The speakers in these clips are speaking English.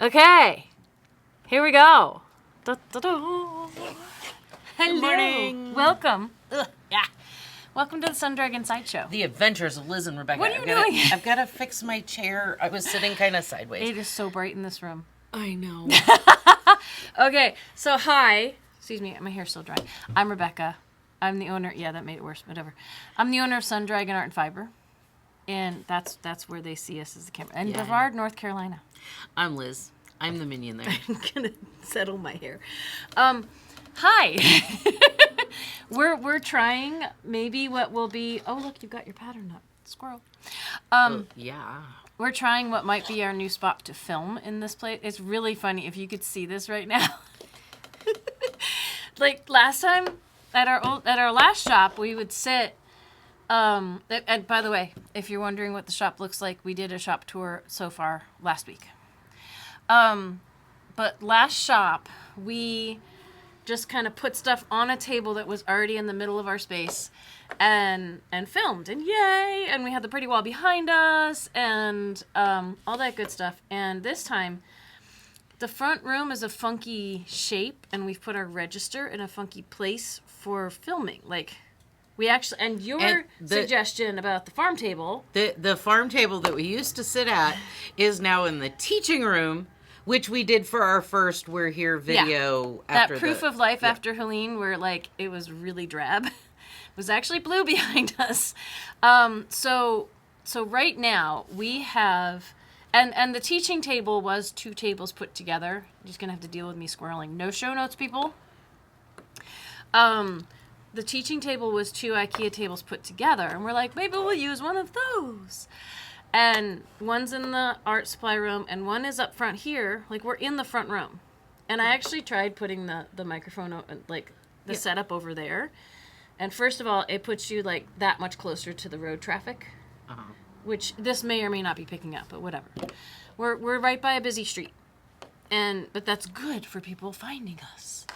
Okay, here we go. Hello. Good morning. Welcome. Welcome to the Sun Dragon Sideshow. The Adventures of Liz and Rebecca. What are you doing? I've got to fix my chair. I was sitting kind of sideways. It is so bright in this room. I know. Okay, so hi. Excuse me, my hair's still dry. I'm Rebecca. I'm the owner. Yeah, that made it worse. Whatever. I'm the owner of Sun Dragon Art and Fiber, and that's where they see us as the camera. In Brevard, North Carolina. I'm Liz. I'm the minion there. I'm gonna settle my hair. Hi. We're trying maybe what will be. Oh look, you've got your pattern up, squirrel. Yeah. We're trying what might be our new spot to film in this place. It's really funny if you could see this right now. Like last time at our last shop, we would sit. And by the way, if you're wondering what the shop looks like, we did a shop tour so far last week. But last shop, we just kind of put stuff on a table that was already in the middle of our space and filmed, and yay, and we had the pretty wall behind us and all that good stuff. And this time the front room is a funky shape, and we've put our register in a funky place for filming. Like we actually, and your suggestion about the farm table, the farm table that we used to sit at is now in the teaching room, which we did for our first We're Here video. Yeah. After that proof of life after Helene, where like it was really drab, was actually blue behind us. So right now we have, and the teaching table was 2 tables put together. You're just gonna have to deal with me squirreling. No show notes, people. The teaching table was 2 IKEA tables put together, and we're like, maybe we'll use one of those. And one's in the art supply room, and one is up front here. Like, we're in the front room. And I actually tried putting the microphone, like, the setup over there. And first of all, it puts you, like, that much closer to the road traffic. Uh-huh. Which this may or may not be picking up, but whatever. We're right by a busy street. But that's good for people finding us.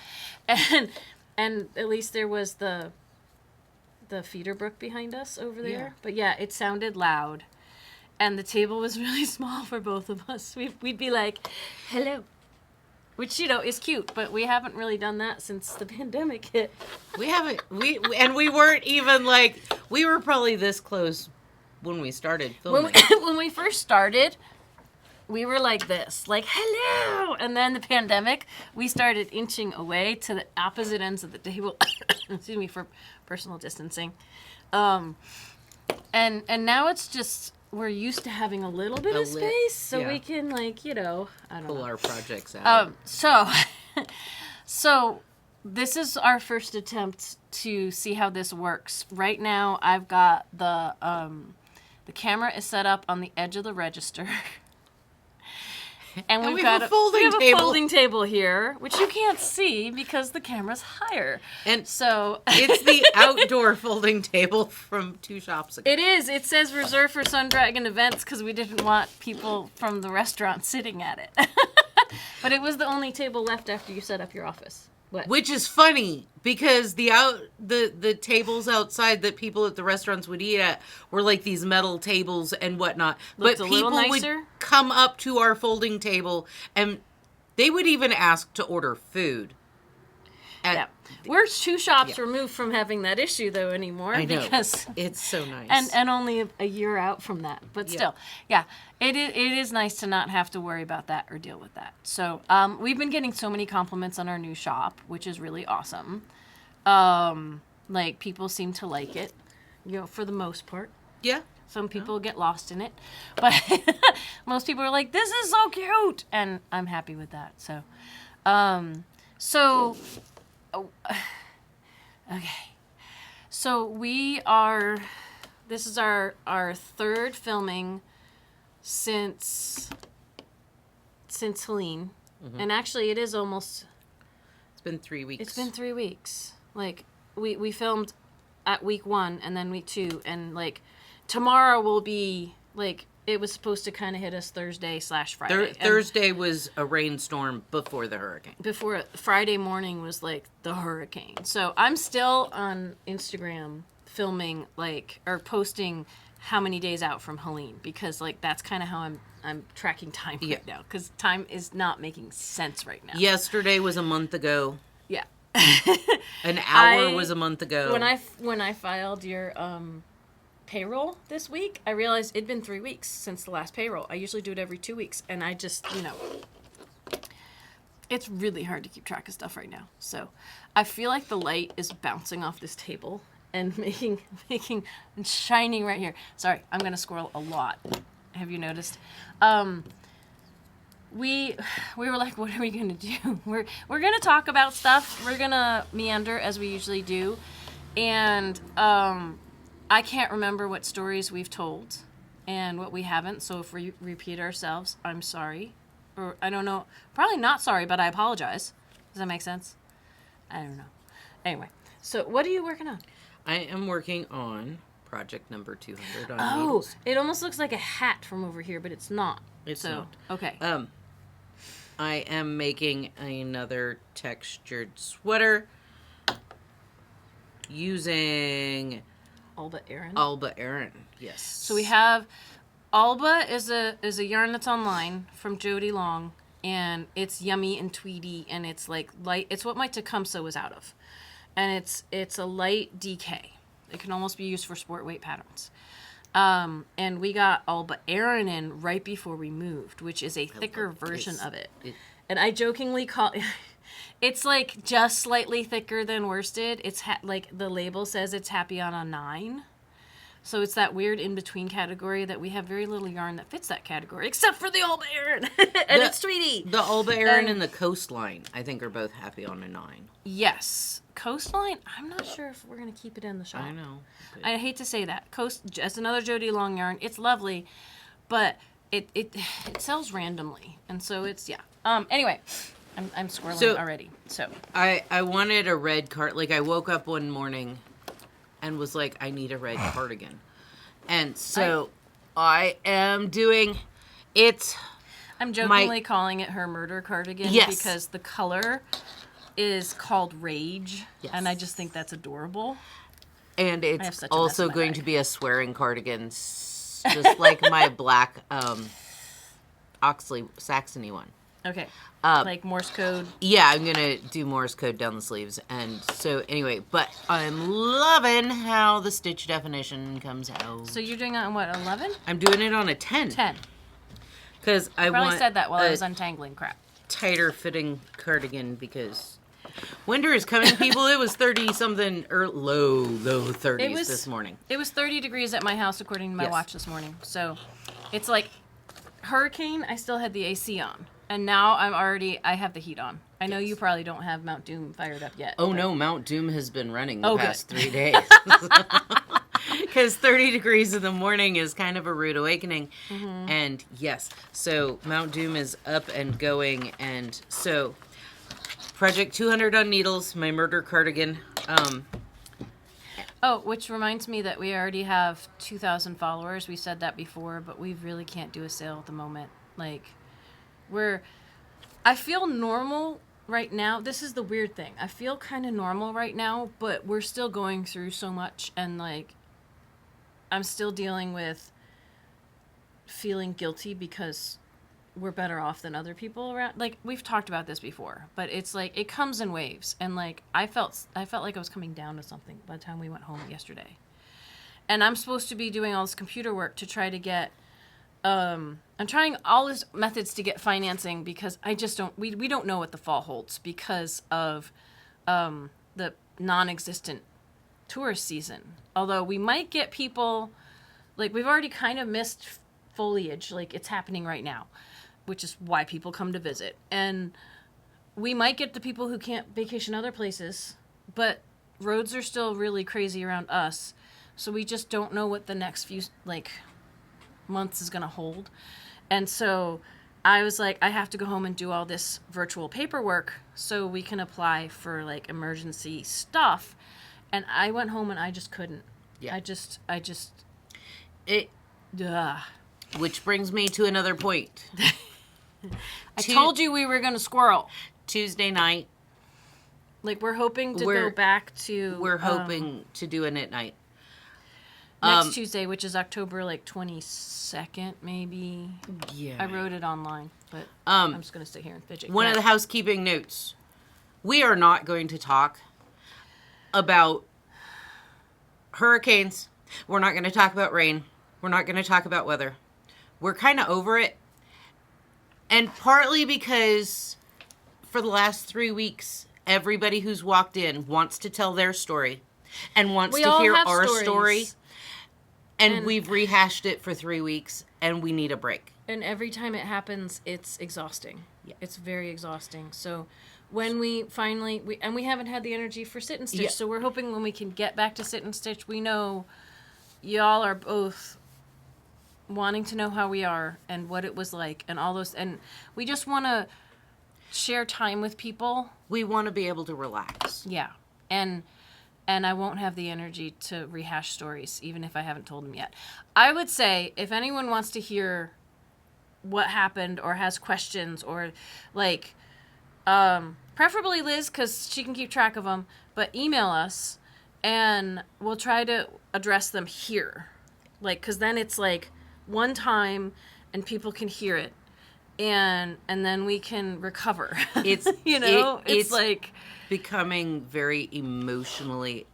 And at least there was the feeder brook behind us over there. Yeah. But yeah, it sounded loud. And the table was really small for both of us. We'd be like, hello. Which, is cute, but we haven't really done that since the pandemic hit. We haven't. And we weren't even like, we were probably this close when we started filming. When we first started, we were like this, like, hello. And then the pandemic, we started inching away to the opposite ends of the table. Excuse me, for personal distancing. And now it's just, we're used to having a little bit of space, so we can, like, I don't know. Pull our projects out. So this is our first attempt to see how this works. Right now, I've got the camera is set up on the edge of the register. And we've got a folding table here, which you can't see because the camera's higher. And so it's the outdoor folding table from 2 shops ago. It is. It says reserved for Sun Dragon events because we didn't want people from the restaurant sitting at it. But it was the only table left after you set up your office. What? Which is funny because the tables outside that people at the restaurants would eat at were like these metal tables and whatnot. Looked but a people little nicer. Would come up to our folding table and they would even ask to order food. We're 2 shops removed from having that issue though anymore. I know. Because it's so nice. And only a year out from that. But still, it is nice to not have to worry about that or deal with that. So we've been getting so many compliments on our new shop, which is really awesome. Like, people seem to like it, for the most part. Yeah. Some people get lost in it. But most people are like, this is so cute! And I'm happy with that. So, okay. So this is our 3rd filming since Helene. Mm-hmm. And actually it is almost... It's been 3 weeks. It's been 3 weeks. Like, we filmed at week 1 and then week 2. And, like, tomorrow will be, like... It was supposed to kind of hit us Thursday/Friday. Thursday was a rainstorm before the hurricane. Before Friday morning was like the hurricane. So I'm still on Instagram filming or posting how many days out from Helene because like that's kind of how I'm I'm tracking time right now because time is not making sense right now. Yesterday was a month ago. Yeah. An hour was a month ago. When I filed your payroll this week, I realized it'd been 3 weeks since the last payroll. I usually do it every 2 weeks, and I just, it's really hard to keep track of stuff right now. So I feel like the light is bouncing off this table and making and shining right here. Sorry, I'm gonna squirrel a lot. Have you noticed? We were like, what are we gonna do? We're gonna talk about stuff. We're gonna meander as we usually do, and I can't remember what stories we've told and what we haven't. So if we repeat ourselves, I'm sorry, or I don't know. Probably not sorry, but I apologize. Does that make sense? I don't know. Anyway, so what are you working on? I am working on project number 200 on Oh, needles. it almost looks like a hat from over here, but it's not. It's not. Okay. I am making another textured sweater using Alba Aran. Alba Aran. Yes. So we have Alba is a yarn that's online from Jody Long, and it's yummy and tweedy, and it's like light. It's what my Tecumseh was out of, and it's a light DK. It can almost be used for sport weight patterns. And we got Alba Aran in right before we moved, which is a thicker version of it. And I jokingly call it's like just slightly thicker than worsted. It's like the label says it's happy on a 9. So it's that weird in-between category that we have very little yarn that fits that category, except for the Alba Aran. And it's Tweety. The Alba Aran and the Coastline, I think, are both happy on a 9. Yes. Coastline, I'm not sure if we're going to keep it in the shop. I know. I hate to say that. It's another Jody Long yarn. It's lovely, but it sells randomly. And so it's, anyway, I'm squirreling already. So I wanted a red card. Like, I woke up one morning and was like, I need a red cardigan. And so I am doing it. I'm jokingly calling it her murder cardigan because the color is called Rage. Yes. And I just think that's adorable. And it's also going to be a swearing cardigan, just like my black Oxley Saxony one. Okay. Like Morse code. Yeah, I'm going to do Morse code down the sleeves. And so anyway, but I'm loving how the stitch definition comes out. So you're doing it on what, 11? I'm doing it on a 10. 10. Because I probably said that while I was untangling crap. Tighter fitting cardigan because winter is coming, people. It was 30-something, or low 30s this morning. It was 30 degrees at my house, according to my watch this morning. So it's like hurricane, I still had the AC on. And now I have the heat on. I know you probably don't have Mount Doom fired up yet. Oh, no, Mount Doom has been running the past 3 days. Because 30 degrees in the morning is kind of a rude awakening. Mm-hmm. And yes, so Mount Doom is up and going. And so Project 200 on needles, my murder cardigan. Which reminds me that we already have 2,000 followers. We said that before, but we really can't do a sale at the moment. Like, I feel normal right now. This is the weird thing. I feel kind of normal right now, but we're still going through so much, and like, I'm still dealing with feeling guilty because we're better off than other people around. Like, we've talked about this before, but it's like, it comes in waves. And like, I felt like I was coming down to something by the time we went home yesterday. And I'm supposed to be doing all this computer work to try to get, I'm trying all these methods to get financing because I just don't, we don't know what the fall holds because of, the non-existent tourist season. Although we might get people, like, we've already kind of missed foliage, like it's happening right now, which is why people come to visit. And we might get the people who can't vacation other places, but roads are still really crazy around us. So we just don't know what the next few, like, months is going to hold. And so I was like, I have to go home and do all this virtual paperwork so we can apply for, like, emergency stuff. And I went home and I just couldn't. Yeah. Which brings me to another point. I told you we were going to squirrel. Tuesday night. Like, we're hoping to go back to... We're hoping to do a knit night. Next Tuesday, which is October like 22nd, maybe. Yeah. I wrote it online, but I'm just going to sit here and fidget. One of the housekeeping notes. We are not going to talk about hurricanes. We're not going to talk about rain. We're not going to talk about weather. We're kind of over it. And partly because for the last 3 weeks, everybody who's walked in wants to tell their story and wants to hear our story. And we've rehashed it for 3 weeks, and we need a break. And every time it happens, it's exhausting. Yeah. It's very exhausting. So when we finally, we haven't had the energy for sit and stitch, Yeah. so we're hoping when we can get back to sit and stitch, we know y'all are both wanting to know how we are and what it was like and all those, and we just want to share time with people. We want to be able to relax. Yeah. And I won't have the energy to rehash stories, even if I haven't told them yet. I would say if anyone wants to hear what happened or has questions or like, preferably Liz, because she can keep track of them, but email us and we'll try to address them here. Like, because then it's like one time and people can hear it. And then we can recover. It's it's like becoming very emotionally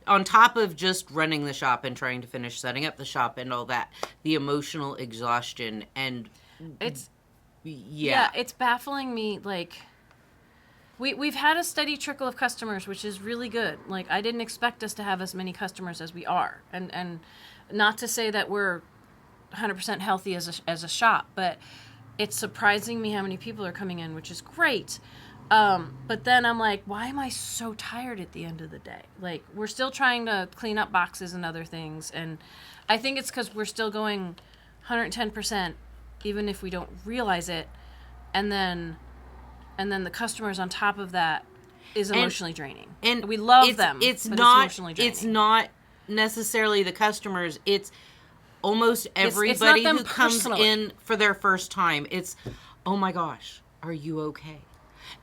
on top of just running the shop and trying to finish setting up the shop and all that. The emotional exhaustion and it's it's baffling me. Like we've had a steady trickle of customers, which is really good. Like I didn't expect us to have as many customers as we are, and not to say that we're 100% healthy as a shop, but it's surprising me how many people are coming in, which is great. But then I'm like, why am I so tired at the end of the day? Like, we're still trying to clean up boxes and other things. And I think it's because we're still going 110%, even if we don't realize it. And then the customers on top of that is emotionally draining. And we love them. It's emotionally draining. It's not necessarily the customers. It's almost everybody who comes in for their first time. It's, oh my gosh, are you okay?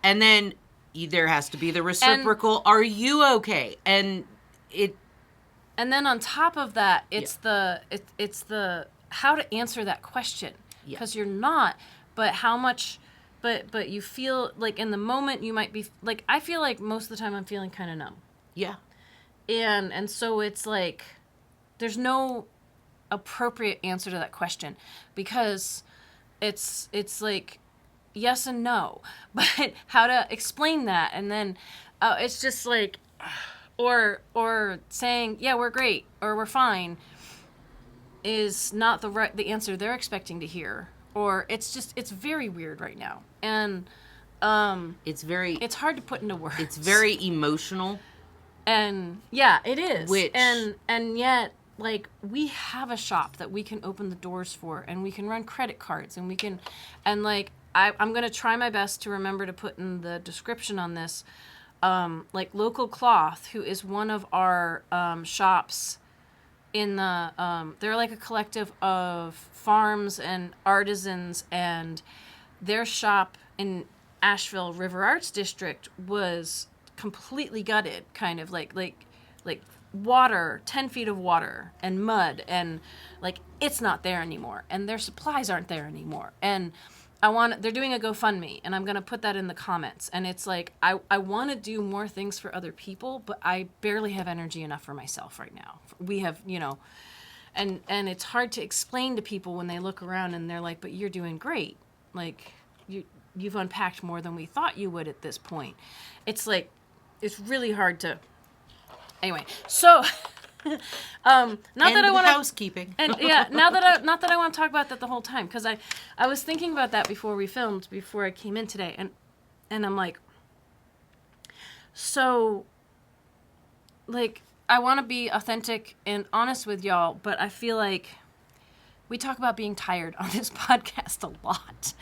And then there has to be the reciprocal, are you okay? And then on top of that, it's the how to answer that question. Because you're not, but how much, but you feel like in the moment you might be, like, I feel like most of the time I'm feeling kind of numb. Yeah. And so it's like, there's no appropriate answer to that question because it's like yes and no, but how to explain that, and then it's just like or saying yeah we're great or we're fine is not the answer they're expecting to hear, or it's very weird right now, and it's hard to put into words. It's very emotional, and yeah it is, and yet like we have a shop that we can open the doors for, and we can run credit cards, and we can, and like I'm going to try my best to remember to put in the description on this, like Local Cloth, who is one of our shops in the, they're like a collective of farms and artisans, and their shop in Asheville River Arts District was completely gutted, kind of like water, 10 feet of water and mud, and like it's not there anymore, and their supplies aren't there anymore, and they're doing a GoFundMe, and I'm going to put that in the comments, and it's like I want to do more things for other people, but I barely have energy enough for myself right now. We have, and it's hard to explain to people when they look around and they're like, but you're doing great, like you've unpacked more than we thought you would at this point. It's like it's really hard to. Anyway, so not that I want housekeeping, and yeah, not that I want to talk about that the whole time, because I was thinking about that before we filmed, before I came in today, and I'm like, so, like, I want to be authentic and honest with y'all, but I feel like we talk about being tired on this podcast a lot.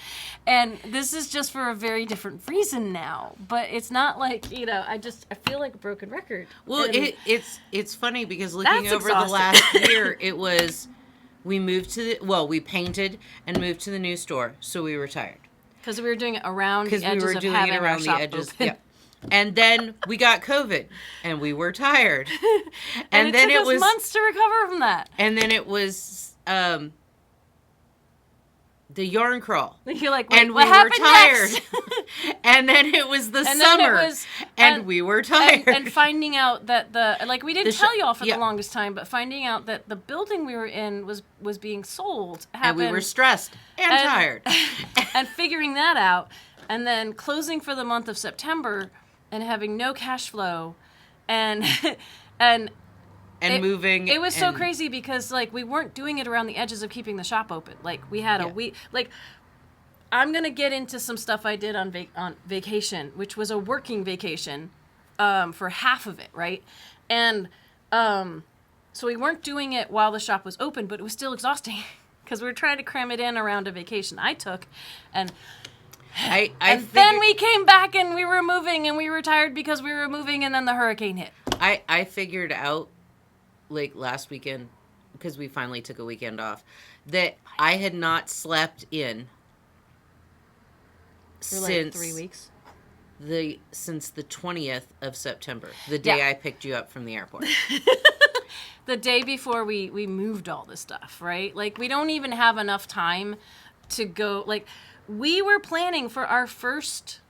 And this is just for a very different reason now. But it's not like, I feel like a broken record. Well, it's funny because looking over the last year, it was, we painted and moved to the new store, so we were tired. Because we were doing it around the edges of having our shop open. Yeah. And then we got COVID, and we were tired. And then it took us months to recover from that. And then it was the yarn crawl. You're like, wait, and what we were tired. Next? And then it was the summer, and we were tired. And finding out that we didn't tell y'all for the longest time, but finding out that the building we were in was being sold happened. And we were stressed and tired. And figuring that out, and then closing for the month of September, and having no cash flow, and moving. It was so crazy because we weren't doing it around the edges of keeping the shop open. We had a week. I'm gonna get into some stuff I did on vacation, which was a working vacation, for half of it, right? And so we weren't doing it while the shop was open, but it was still exhausting because we were trying to cram it in around a vacation I took, and then we came back and we were moving and we were tired because we were moving, and then the hurricane hit. I figured out last weekend, because we finally took a weekend off, that I had not slept in for since 3 weeks. Since the 20th of September, the day I picked you up from the airport. The day before we moved all this stuff, right? We don't even have enough time to go. We were planning for our first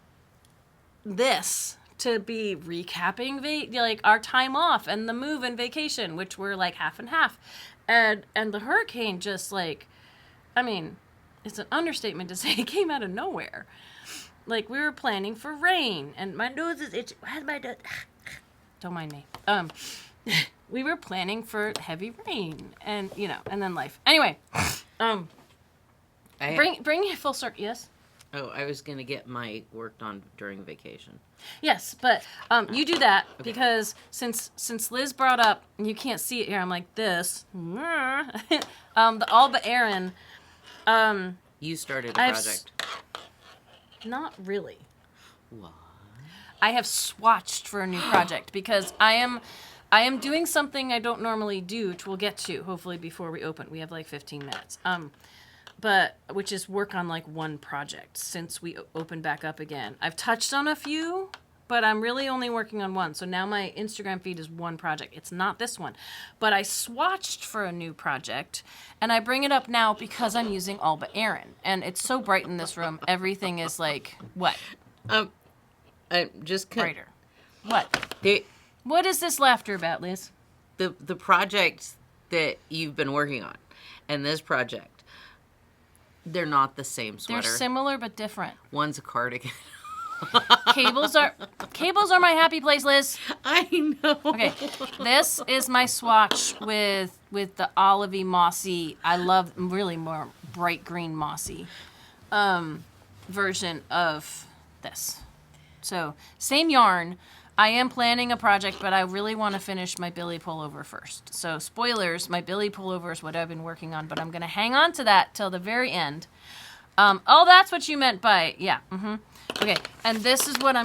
to be recapping our time off and the move and vacation, which were half and half, and the hurricane just I mean, it's an understatement to say it came out of nowhere. We were planning for rain, and my nose is itchy. Don't mind me. We were planning for heavy rain, and and then life. Anyway, bring it full circle. Yes. Oh, I was going to get my worked on during vacation. Yes, but you do that, because since Liz brought up, and you can't see it here, I'm like this. The Alba Aran. You started a project. Not really. What? I have swatched for a new project because I am doing something I don't normally do, which we'll get to hopefully before we open. We have 15 minutes. But which is work on one project since we opened back up again. I've touched on a few, but I'm really only working on one. So now my Instagram feed is one project. It's not this one. But I swatched for a new project, and I bring it up now because I'm using Alba Aran. And it's so bright in this room. Everything is what? I'm just brighter. What? What is this laughter about, Liz? The project that you've been working on, and this project, they're not the same sweater. They're similar but different. One's a cardigan. Cables are my happy place, Liz. I know. Okay, this is my swatch with the olivey mossy. I love really more bright green mossy version of this. So same yarn. I am planning a project, but I really want to finish my Billy pullover first. So spoilers, my Billy pullover is what I've been working on, but I'm going to hang on to that till the very end. Oh, that's what you meant by, yeah. Mm-hmm. Okay, and this is what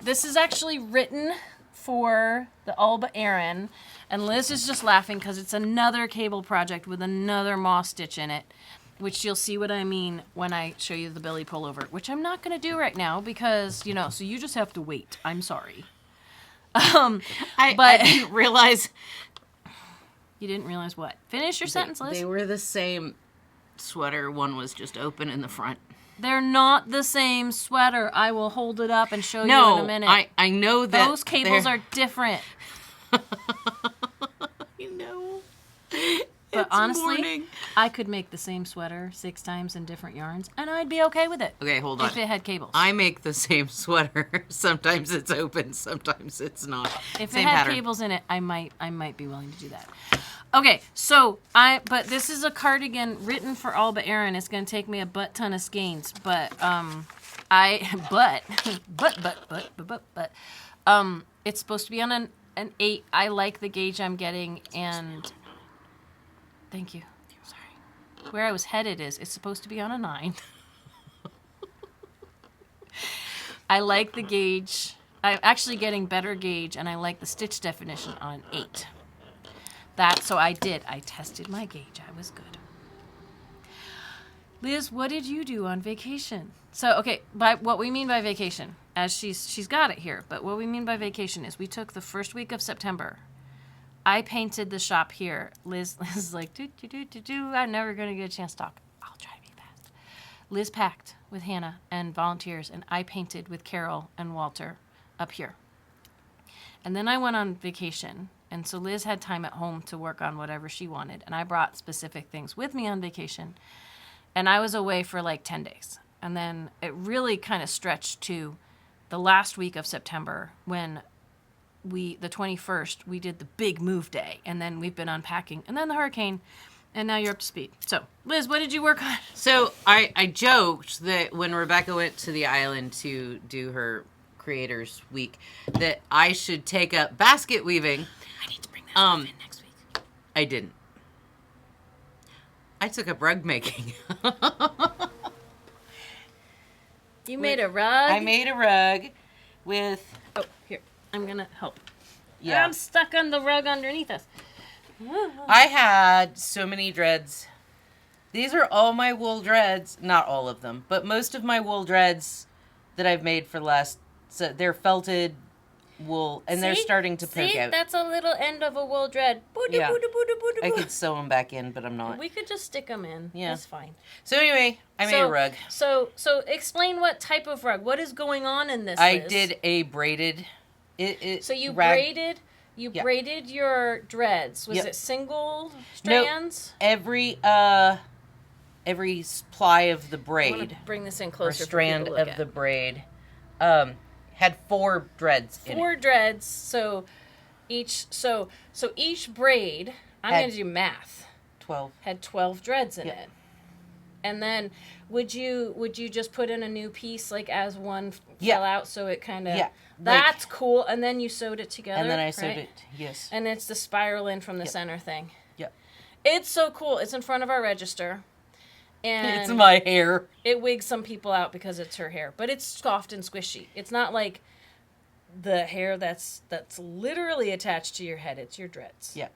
this is actually written for the Alba Aran, and Liz is just laughing because it's another cable project with another moss stitch in it, which you'll see what I mean when I show you the Billy pullover, which I'm not going to do right now because, so you just have to wait. I'm sorry. I didn't realize. You didn't realize what? Finish your sentence, Liz. They were the same sweater. One was just open in the front. They're not the same sweater. I will hold it up and show you in a minute. No, I know that. Those cables are different. You know. But honestly, I could make the same sweater 6 times in different yarns, and I'd be okay with it. Okay, hold on. If it had cables. I make the same sweater. Sometimes it's open, sometimes it's not. If it had cables in it, I might be willing to do that. Okay, so but this is a cardigan written for Alba Aran. It's going to take me a butt ton of skeins, but it's supposed to be on an 8. I like the gauge I'm getting, and thank you. Sorry. Where I was headed is it's supposed to be on a 9. I like the gauge. I'm actually getting better gauge, and I like the stitch definition on an 8. So I did. I tested my gauge. I was good. Liz, what did you do on vacation? So, okay, by what we mean by vacation. as she's got it here. But what we mean by vacation is we took the first week of September. I painted the shop here. Liz is like, I'm never going to get a chance to talk. I'll try to be fast. Liz packed with Hannah and volunteers, and I painted with Carol and Walter up here. And then I went on vacation, and so Liz had time at home to work on whatever she wanted, and I brought specific things with me on vacation, and I was away for like 10 days. And then it really kind of stretched to the last week of September when the 21st, we did the big move day, and then we've been unpacking, and then the hurricane, and now you're up to speed. So, Liz, what did you work on? So I joked that when Rebecca went to the island to do her Creators Week, that I should take up basket weaving. I need to bring that stuff in next week. I didn't. I took up rug making. You made a rug? I made a rug with... Oh, here. I'm going to help. Yeah. I'm stuck on the rug underneath us. I had so many dreads. These are all my wool dreads. Not all of them, but most of my wool dreads that I've made for the last... So they're felted wool, and they're starting to poke out. That's a little end of a wool dread. Yeah. I could sew them back in, but I'm not. We could just stick them in. Yeah. That's fine. So anyway, I made a rug. So explain what type of rug. What is going on in this, I Liz? did a braided... So you braided your dreads. Was it single strands? No, every ply of the braid. I want to bring this in closer. Or strand of the braid. Had 4 dreads in it. 4 dreads. So each braid, I'm going to do math. 12. Had 12 dreads in it. And then would you just put in a new piece like as one fell out, so it kind of that's cool, and then you sewed it together. And then I sewed it. Yes. And it's the spiral in from the center thing. Yep. It's so cool. It's in front of our register. And it's my hair. It wigs some people out because it's her hair, but it's soft and squishy. It's not like the hair that's literally attached to your head. It's your dreads. Yeah.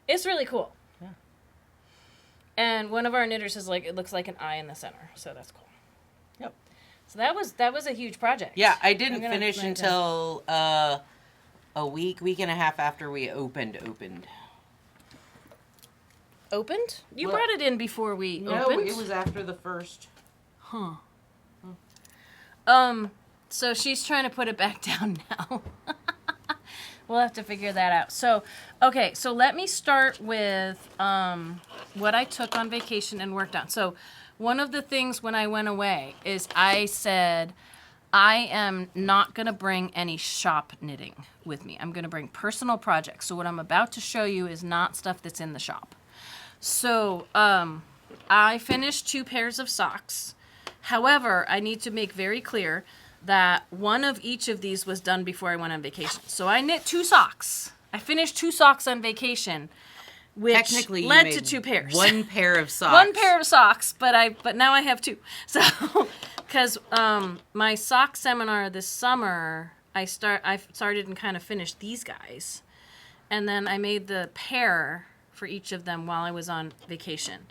It's really cool. Yeah. And one of our knitters is like, it looks like an eye in the center, so that's cool. Yep. So that was a huge project. Yeah, I didn't finish until a week and a half after we opened. Opened? You brought it in before we opened? No, it was after the first. Huh. So she's trying to put it back down now. We'll have to figure that out. So, okay, so let me start with what I took on vacation and worked on. So one of the things when I went away is I said, I am not going to bring any shop knitting with me. I'm going to bring personal projects. So what I'm about to show you is not stuff that's in the shop. So, I finished 2 pairs of socks. However, I need to make very clear that one of each of these was done before I went on vacation. So I knit 2 socks. I finished 2 socks on vacation, which technically led to 2 pairs. 1 pair of socks. 1 pair of socks, but now I have 2. So, because my sock seminar this summer, I started and kind of finished these guys, and then I made the pair for each of them while I was on vacation.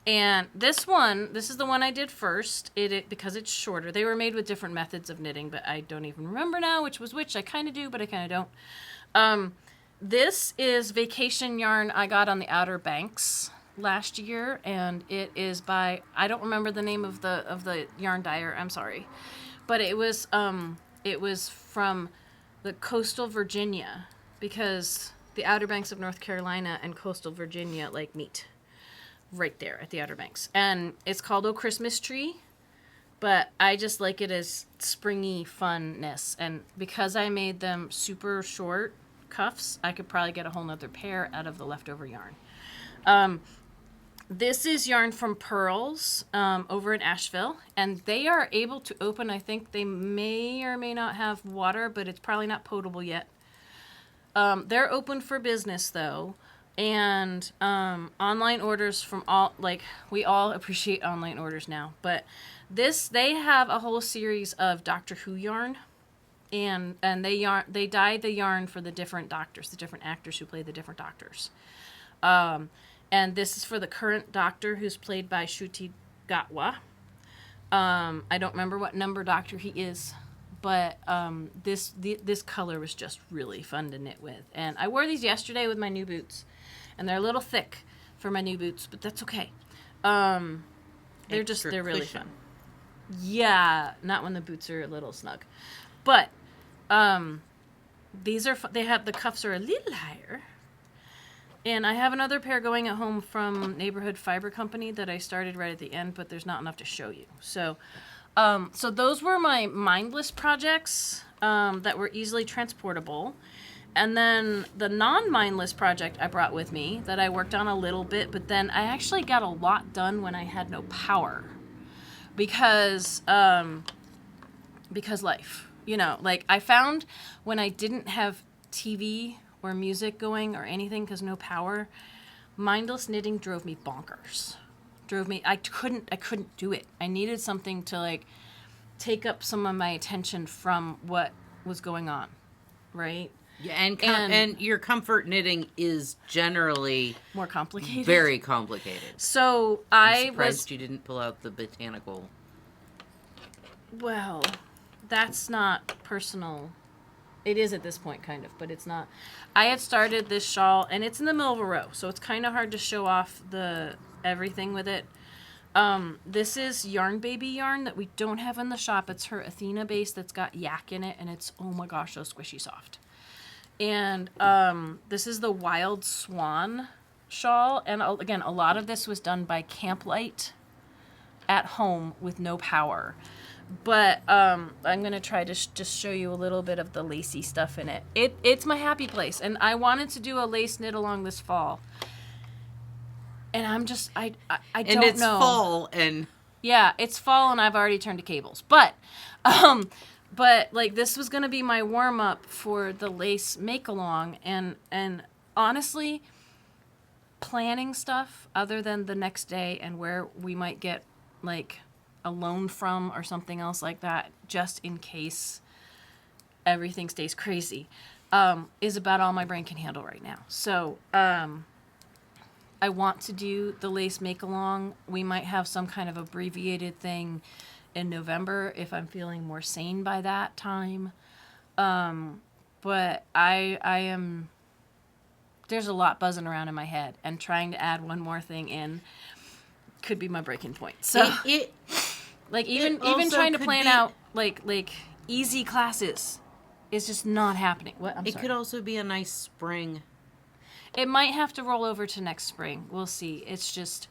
And this is the one I did first, because it's shorter. They were made with different methods of knitting, but I don't even remember now which was which. I kind of do, but I kind of don't. This is vacation yarn I got on the Outer Banks last year, and it is by, I don't remember the name of the yarn dyer, I'm sorry. But it was from the coastal Virginia, because the Outer Banks of North Carolina and coastal Virginia meet right there at the Outer Banks. And it's called Oh Christmas Tree, but I just like it as springy funness. And because I made them super short cuffs, I could probably get a whole nother pair out of the leftover yarn. This is yarn from Pearls over in Asheville, and they are able to open. I think they may or may not have water, but it's probably not potable yet. They're open for business, though, and online orders from all, we all appreciate online orders now, but they have a whole series of Doctor Who yarn, and they dye the yarn for the different doctors, the different actors who play the different doctors. And this is for the current Doctor, who's played by Ncuti Gatwa. I don't remember what number Doctor he is, but this color was just really fun to knit with. And I wore these yesterday with my new boots, and they're a little thick for my new boots, but that's okay. They're really fun. Yeah, not when the boots are a little snug. But these are the cuffs are a little higher. And I have another pair going at home from Neighborhood Fiber Company that I started right at the end, but there's not enough to show you. So those were my mindless projects that were easily transportable. And then the non-mindless project I brought with me that I worked on a little bit, but then I actually got a lot done when I had no power. Because life, like I found when I didn't have TV or music going or anything because no power, mindless knitting drove me bonkers. I couldn't do it. I needed something to like take up some of my attention from what was going on, right? Yeah, and your comfort knitting is generally more complicated. Very complicated. So I'm surprised you didn't pull out the botanical. Well, that's not personal. It is at this point, kind of, but it's not. I had started this shawl, and it's in the middle of a row, so it's kind of hard to show off everything with it. This is Yarn Baby yarn that we don't have in the shop. It's her Athena base that's got yak in it, and it's, oh my gosh, so squishy soft. And this is the Wild Swan shawl, and again, a lot of this was done by Camplight at home with no power. But I'm going to try to just show you a little bit of the lacy stuff in it. It's my happy place. And I wanted to do a lace knit along this fall. And I'm just, I don't know. And it's fall and... Yeah, it's fall and I've already turned to cables. But like this was going to be my warm up for the lace make along. And honestly, planning stuff other than the next day and where we might get like a loan from or something else like that, just in case everything stays crazy, is about all my brain can handle right now. So I want to do the lace make along. We might have some kind of abbreviated thing in November if I'm feeling more sane by that time. But I am, there's a lot buzzing around in my head, and trying to add one more thing in could be my breaking point. So even trying to plan out like easy classes is just not happening. What? I'm sorry. It could also be a nice spring. It might have to roll over to next spring. We'll see. It's just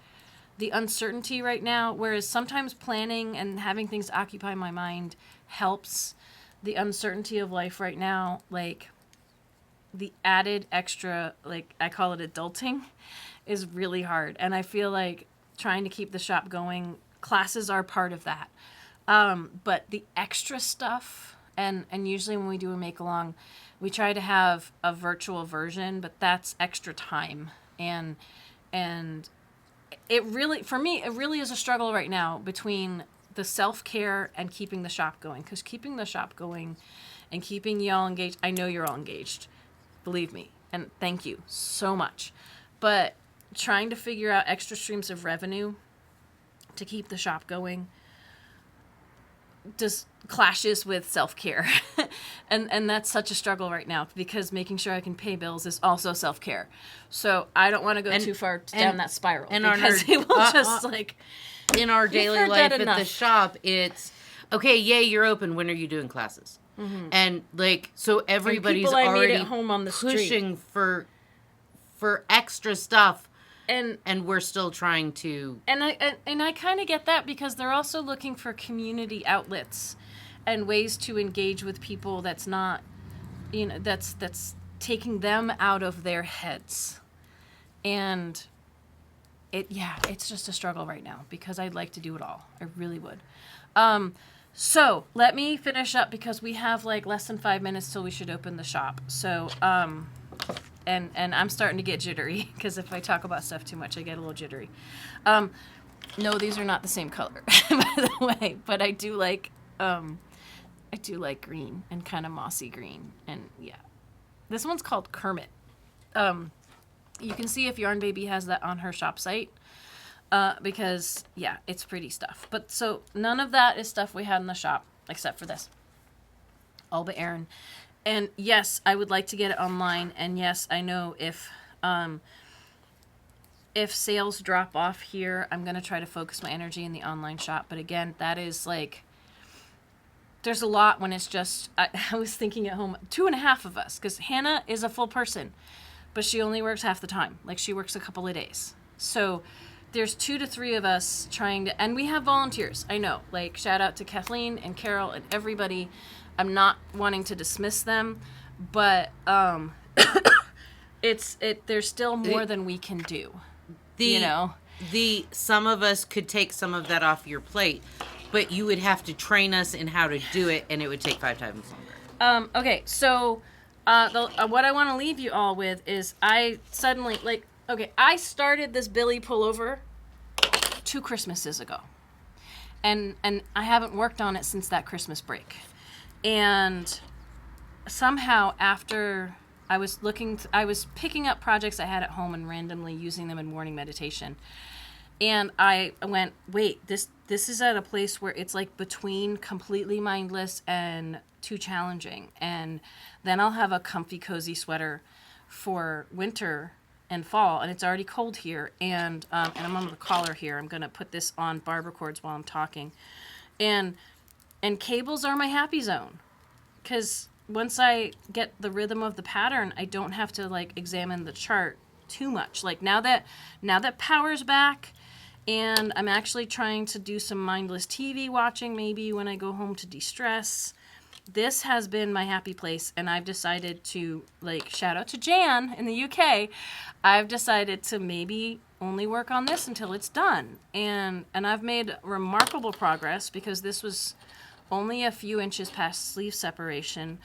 the uncertainty right now, whereas sometimes planning and having things occupy my mind helps. The uncertainty of life right now, like the added extra, like I call it adulting, is really hard. And I feel like trying to keep the shop going, classes are part of that. But the extra stuff, and usually when we do a make along, we try to have a virtual version, but that's extra time. And it really, for me, it really is a struggle right now between the self-care and keeping the shop going. Because keeping the shop going and keeping y'all engaged, I know you're all engaged, believe me, and thank you so much. But trying to figure out extra streams of revenue to keep the shop going just clashes with self-care. and that's such a struggle right now, because making sure I can pay bills is also self-care. So I don't want to go too far down that spiral, and because it will just like in our daily life at the shop, it's okay, yay, you're open, when are you doing classes? Mm-hmm. And like, so everybody's already at home on the pushing street for extra stuff. And we're still trying to... And I kind of get that, because they're also looking for community outlets and ways to engage with people that's not, that's taking them out of their heads. And it's just a struggle right now, because I'd like to do it all. I really would. So let me finish up, because we have like less than 5 minutes till we should open the shop. So, And I'm starting to get jittery, because if I talk about stuff too much, I get a little jittery. No, these are not the same color, by the way. But I do like green and kind of mossy green. And yeah, this one's called Kermit. You can see if Yarn Baby has that on her shop site, because yeah, it's pretty stuff. But so none of that is stuff we had in the shop except for this. all but Aaron. And yes, I would like to get it online. And yes, I know if sales drop off here, I'm going to try to focus my energy in the online shop. But again, that is like, there's a lot when it's just, I was thinking at home, 2.5 of us, because Hannah is a full person, but she only works half the time. Like, she works a couple of days. So there's 2 to 3 of us trying to, and we have volunteers. I know, like, shout out to Kathleen and Carol and everybody. I'm not wanting to dismiss them, but there's still more than we can do. Some of us could take some of that off your plate, but you would have to train us in how to do it, and it would take 5 times longer. Okay, so what I want to leave you all with is I suddenly, I started this Billy Pullover 2 Christmases ago. And I haven't worked on it since that Christmas break. And somehow after I was picking up projects I had at home and randomly using them in morning meditation. And I went, wait, this is at a place where it's like between completely mindless and too challenging. And then I'll have a comfy, cozy sweater for winter and fall, and it's already cold here. And I'm on the collar here. I'm going to put this on barber cords while I'm talking. And cables are my happy zone, because once I get the rhythm of the pattern, I don't have to like examine the chart too much. Like now that power's back, and I'm actually trying to do some mindless TV watching maybe when I go home to de-stress. This has been my happy place, and I've decided to, like, shout out to Jan in the UK, I've decided to maybe only work on this until it's done. And I've made remarkable progress, because this was only a few inches past sleeve separation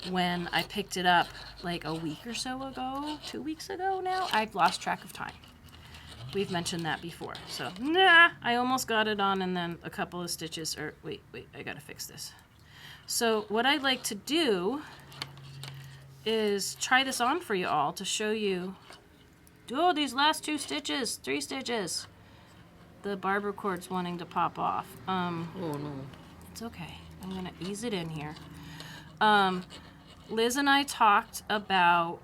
when I picked it up like a week or so ago, 2 weeks ago now. I've lost track of time. We've mentioned that before. So, I almost got it on, and then a couple of stitches, or wait, I gotta fix this. So what I'd like to do is try this on for you all to show you, these last 2 stitches, 3 stitches. The barber cord's wanting to pop off. Oh no. It's okay. I'm gonna ease it in here. Liz and I talked about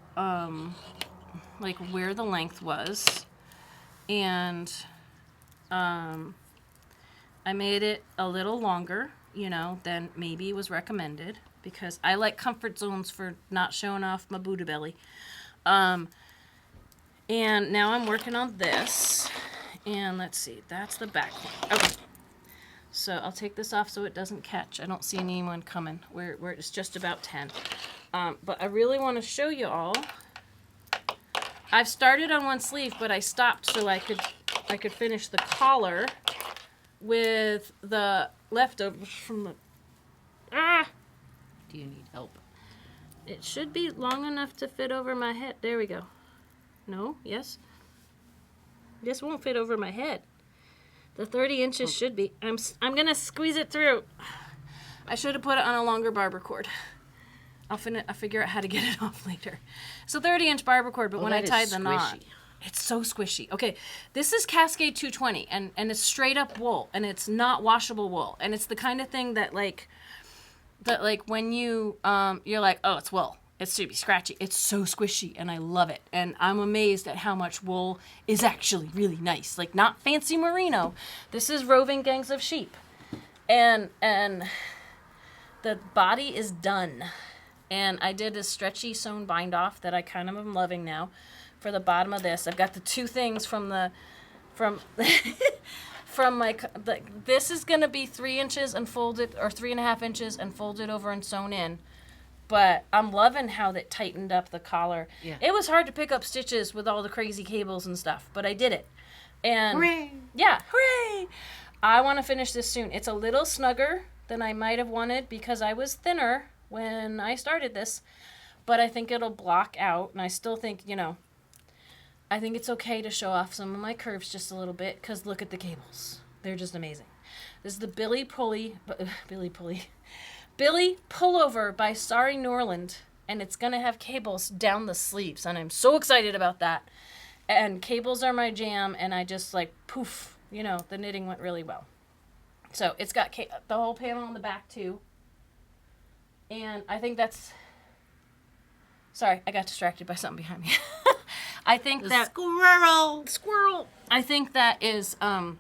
like where the length was, and I made it a little longer, than maybe was recommended, because I like comfort zones for not showing off my Buddha belly. And now I'm working on this, and let's see, that's the back one. Okay. So I'll take this off so it doesn't catch. I don't see anyone coming. Where it's just about 10. But I really want to show you all. I've started on one sleeve, but I stopped so I could finish the collar with the leftovers from the... Do you need help? It should be long enough to fit over my head. There we go. No? Yes? This won't fit over my head. The 30 inches should be. I'm going to squeeze it through. I should have put it on a longer barber cord. I'll figure out how to get it off later. So 30-inch barber cord, but when I tied the knot... It's so squishy. Okay, this is Cascade 220, and it's straight up wool, and it's not washable wool, and it's the kind of thing that when you you're like, oh, it's wool, it should be scratchy. It's so squishy, and I love it, and I'm amazed at how much wool is actually really nice. Like, not fancy merino. This is roving gangs of sheep, and the body is done, and I did a stretchy sewn bind off that I kind of am loving now. For the bottom of this, I've got the 2 things from my this is gonna be 3 inches and folded, or 3.5 inches and folded over and sewn in, but I'm loving how that tightened up the collar. Yeah. It was hard to pick up stitches with all the crazy cables and stuff, but I did it. And hooray! Yeah, hooray! I want to finish this soon. It's a little snugger than I might have wanted because I was thinner when I started this, but I think it'll block out, and I still think, I think it's okay to show off some of my curves just a little bit, because look at the cables. They're just amazing. This is the Billy Pullover by Sari Norland, and it's going to have cables down the sleeves, and I'm so excited about that. And cables are my jam, and I just poof, the knitting went really well. So it's got the whole panel on the back too. And I think that's... Sorry, I got distracted by something behind me. I think that... Squirrel! I think that is a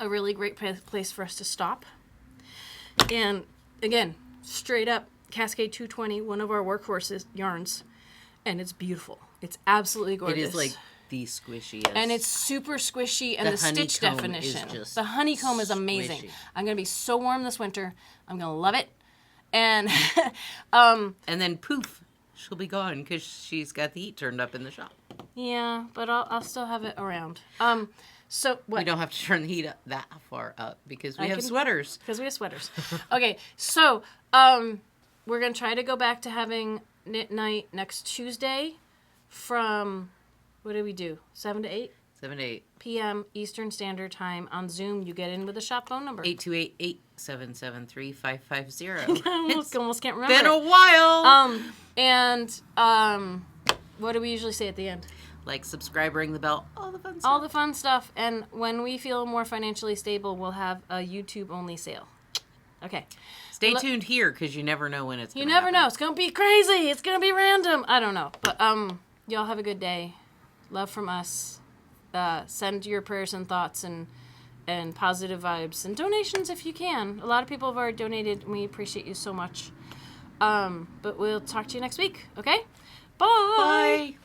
really great place for us to stop. And, again, straight up, Cascade 220, one of our workhorses yarns. And it's beautiful. It's absolutely gorgeous. It is like the squishiest. And it's super squishy, and the stitch definition. The honeycomb is amazing. Squishy. I'm going to be so warm this winter. I'm going to love it. And and then poof, she'll be gone because she's got the heat turned up in the shop. Yeah, but I'll still have it around. So what? We don't have to turn the heat up that far up because we have sweaters. Because we have sweaters. Okay, so we're going to try to go back to having knit night next Tuesday from, what do we do, 7 to 8? 7 to 8 p.m. Eastern Standard Time on Zoom. You get in with a shop phone number. 828-877-3550. Almost can't remember. Been a while. What do we usually say at the end? Like, subscribe, ring the bell, all the fun stuff. All the fun stuff. And when we feel more financially stable, we'll have a YouTube-only sale. Okay. Stay tuned here, because you never know when it's going to happen. You never know. It's going to be crazy. It's going to be random. I don't know. But y'all have a good day. Love from us. Send your prayers and thoughts and positive vibes. And donations if you can. A lot of people have already donated, and we appreciate you so much. But we'll talk to you next week. Okay? Bye. Bye.